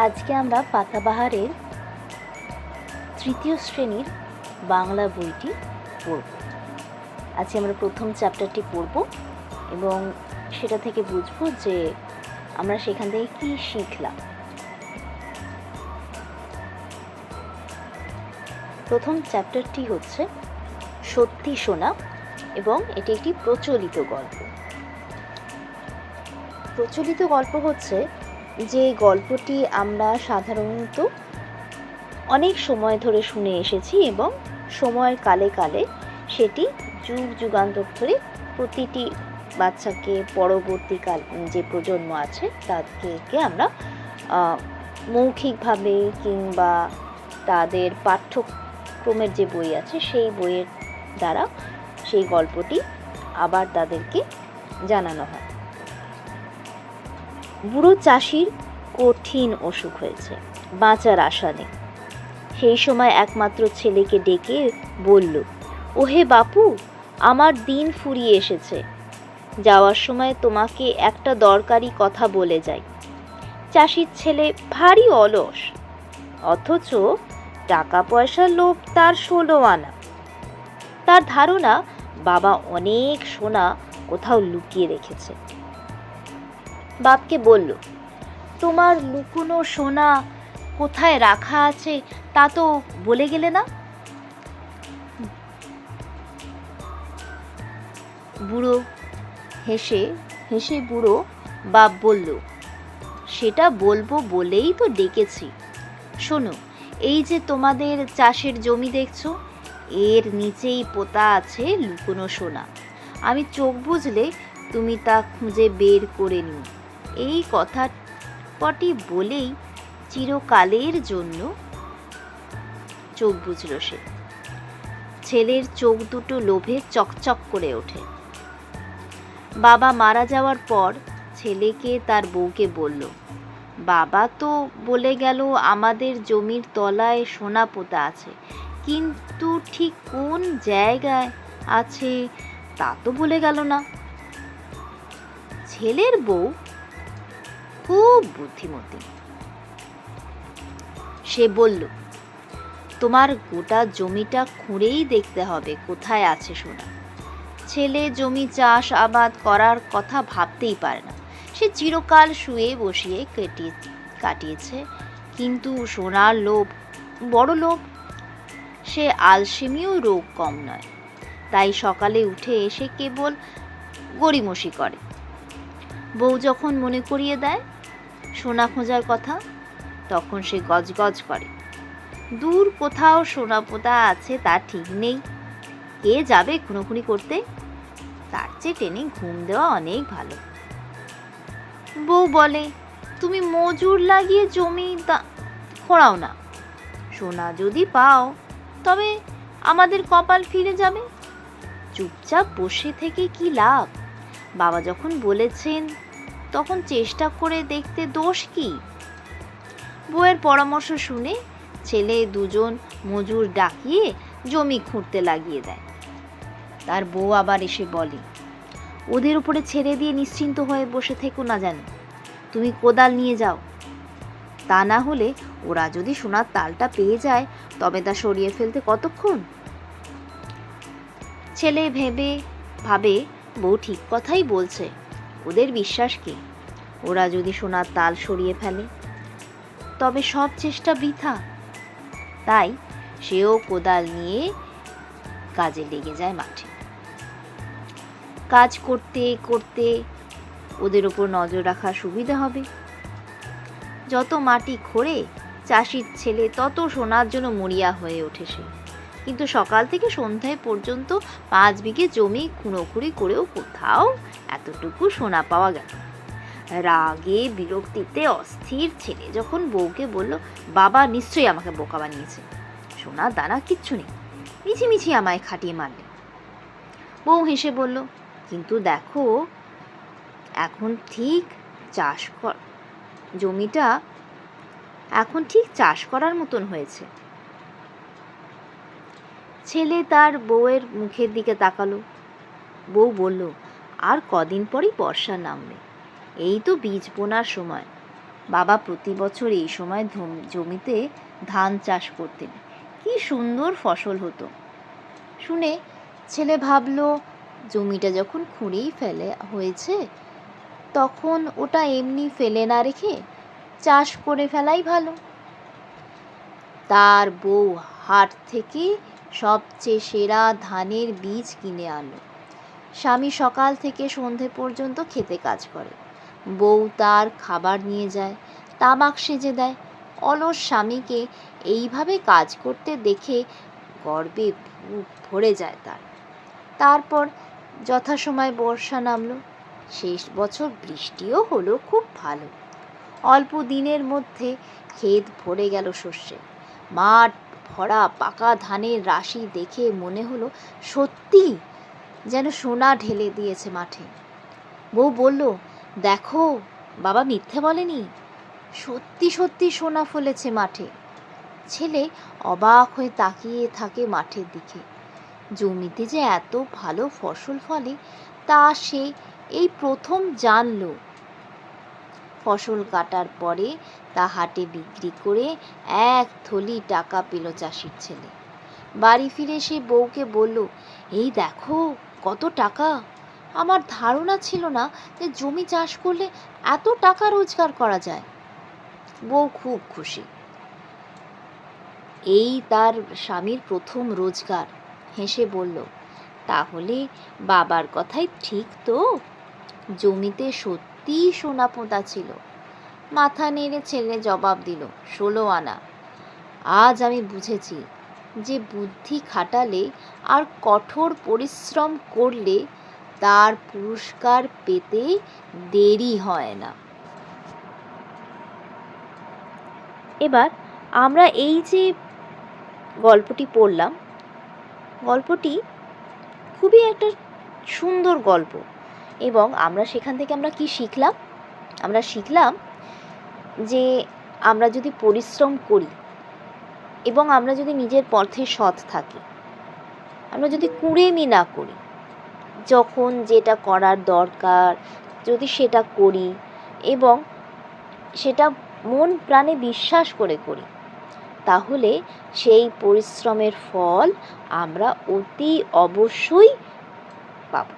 আজকে আমরা পাতাবাহারের তৃতীয় শ্রেণীর বাংলা বইটি পড়ব। আজকে আমরা প্রথম চ্যাপ্টারটি পড়ব এবং সেটা থেকে বুঝব যে আমরা সেখান থেকে কী শিখলাম। প্রথম চ্যাপ্টারটি হচ্ছে সত্যি শোনা এবং এটি একটি প্রচলিত গল্প। প্রচলিত গল্প হচ্ছে যে গল্পটি আমরা সাধারণত অনেক সময় ধরে শুনে এসেছি এবং সময়ের কালে কালে সেটি যুগ যুগান্তর ধরে প্রতিটি বাচ্চাকে পরবর্তীকাল যে প্রজন্ম আছে তাদেরকে আমরা মৌখিকভাবে কিংবা তাদের পাঠ্যক্রমের যে বই আছে সেই বইয়ের দ্বারা সেই গল্পটি আবার তাদেরকে জানানো হয়। বুড়ো চাষির কঠিন অসুখ হয়েছে, বাঁচার আশা নেই। সেই সময় একমাত্র ছেলেকে ডেকে বলল, ওহে বাপু, আমার দিন ফুরিয়ে এসেছে, যাওয়ার সময় তোমাকে একটা দরকারি কথা বলে যাই। চাষির ছেলে ভারী অলস, অথচ টাকা পয়সার লোভ তার 16 আনা। তার ধারণা বাবা অনেক সোনা কোথাও লুকিয়ে রেখেছে। বাপকে বলল, তোমার লুকোনো সোনা কোথায় রাখা আছে তা তো বলে গেলে না। বুড়ো হেসে বুড়ো বাপ বলল, সেটা বলবো বলেই তো ডেকেছি। শোনো, এই যে তোমাদের চাষের জমি দেখছো, এর নিচেই পোতা আছে লুকোনো সোনা। আমি চোখ বুঝলে তুমি তা খুঁজে বের করে নিও। এই কথা কটি বলেই চিরকালের জন্য চোখ বুঝল সে। ছেলের চোখ দুটো লোভে চকচক করে ওঠে। বাবা মারা যাওয়ার পর ছেলেকে তার বউকে বলল, বাবা তো বলে গেল আমাদের জমির তলায় সোনা পোতা আছে, কিন্তু ঠিক কোন জায়গায় আছে তা তো বলে গেল না। ছেলের বউ খুব বুদ্ধিমতী। সে বলল, তোমার গোটা জমিটা খুঁড়েই দেখতে হবে কোথায় আছে সোনা। ছেলে জমি চাষ আবাদ করার কথা ভাবতেই পারে না। সে চিরকাল শুয়ে বসিয়ে কাটিয়েছে, কিন্তু সোনার লোভ বড় লোভ। সে আলসেমিও রোগ কম নয়, তাই সকালে উঠে এসে কেবল গড়িমসি করে। বউ যখন মনে করিয়ে দেয় সোনা খোঁজার কথা, তখন সে গজগজ করে। দূর কোথাও সোনা পোতা আছে তা ঠিক নেই, কে যাবে খুনোখুনি করতে? তার চেয়ে টেনে ঘুম দেওয়া অনেক ভালো। বউ বলে, তুমি মজুর লাগিয়ে জমি খোঁড়াও না, সোনা যদি পাও তবে আমাদের কপাল ফিরে যাবে। চুপচাপ বসে থেকে কি লাভ? বাবা যখন বলেছেন তখন চেষ্টা করে দেখতে দোষ কি? বউয়ের পরামর্শ শুনে ছেলে দুজন মজুর ডাকিয়ে জমি খুঁড়তে লাগিয়ে দেয়। তার বউ আবার এসে বলে, ওদের উপরে ছেড়ে দিয়ে নিশ্চিন্ত হয়ে বসে থেকো না, যেন তুমি কোদাল নিয়ে যাও। তা না হলে ওরা যদি সোনার তালটা পেয়ে যায় তবে তা সরিয়ে ফেলতে কতক্ষণ? ছেলে ভাবে বউ ঠিক কথাই বলছে, ওদের বিশ্বাস কি? ওরা যদি সোনার তাল সরিয়ে ফেলে তবে সব চেষ্টা বৃথা। তাই সেও কোদাল নিয়ে কাজে লেগে যায় মাঠে। কাজ করতে করতে ওদের ওপর নজর রাখা সুবিধা হবে। যত মাটি খোঁড়ে চাষির ছেলে তত সোনার জন্য মরিয়া হয়ে ওঠে সে। কিন্তু সকাল থেকে সন্ধ্যায় পর্যন্ত 5 বিঘে জমি খুঁড়োখুড়ি করেও কোথাও এতটুকু সোনা পাওয়া গেল। রাগে বিরক্তিতে অস্থির ছেলে যখন বউকে বলল, বাবা নিশ্চয়ই আমাকে বোকা বানিয়েছে, সোনার দানা কিচ্ছু নেই, মিছিমিছি আমায় খাটিয়ে মারলে। বউ হেসে বলল, কিন্তু দেখো এখন ঠিক জমিটা এখন ঠিক চাষ করার মতন হয়েছে। ছেলে তার বউয়ের মুখের দিকে তাকালো। বউ বলল, আর কদিন পরই বর্ষা নামবে, এই তো বীজ বোনার সময়, বাবা প্রতি বছর এই সময় জমিতে ধান চাষ করতেন। কি সুন্দর ফসল হতো। শুনে ছেলে ভাবলো, জমিটা যখন খুঁড়েই হয়েছে, তখন ওটা এমনি ফেলে না রেখে চাষ করে ফেলাই ভালো। তার বউ হাট থেকে সবচেয়ে সেরা ধানের বীজ কিনে আনলো। স্বামী সকাল থেকে সন্ধে পর্যন্ত খেতে কাজ করে, বউ তার খাবার নিয়ে যায়, তামাক সেজে দেয়। অলস স্বামীকে এইভাবে কাজ করতে দেখে গর্বে বুক ভরে যায় তার। তারপর যথাসময় বর্ষা নামলো। শেষ বছর বৃষ্টিও হলো খুব ভালো। অল্প দিনের মধ্যে ক্ষেত ভরে গেল শস্যে। মাঠ ভরা পাকা ধানের রাশি দেখে মনে হলো সত্যি যেন সোনা ঢেলে দিয়েছে মাঠে। বউ বলল, দেখো, বাবা মিথ্যে বলেনি, সত্যি সত্যি সোনা ফলেছে মাঠে। ছেলে অবাক হয়ে তাকিয়ে থাকে মাঠের দিকে। জমিতে যে এত ভালো ফসল ফলে তা সে এই প্রথম জানলো। ফসল কাটার পরে তা হাটে বিক্রি করে এক থলি টাকা পেল চাষির ছেলে। বাড়ি ফিরে সে বউকে বলল, এই দেখো কত টাকা। আমার ধারণা ছিল না যে জমি চাষ করলে এত টাকা রোজগার করা যায়। বউ খুব খুশি। এই তার স্বামীর প্রথম রোজগার। হেসে বলল, তাহলে বাবার কথাই ঠিক তো, জমিতে সত্যিই সোনা পোঁতা ছিল। মাথা নেড়ে ছেলে জবাব দিল, 16 আনা। আজ আমি বুঝেছি যে বুদ্ধি খাটালে আর কঠোর পরিশ্রম করলে তার পুরস্কার পেতে দেরি হয় না। এবার আমরা এই যে গল্পটি পড়লাম, গল্পটি খুবই একটা সুন্দর গল্প, এবং আমরা সেখান থেকে আমরা কি শিখলাম? আমরা শিখলাম যে আমরা যদি পরিশ্রম করি এবং আমরা যদি নিজের পথে সৎ থাকি, আমরা যদি কুড়েমি না করি, যখন যেটা করার দরকার যদি সেটা করি এবং সেটা মন প্রাণে বিশ্বাস করে করি, তাহলে সেই পরিশ্রমের ফল আমরা অতি অবশ্যই পাব।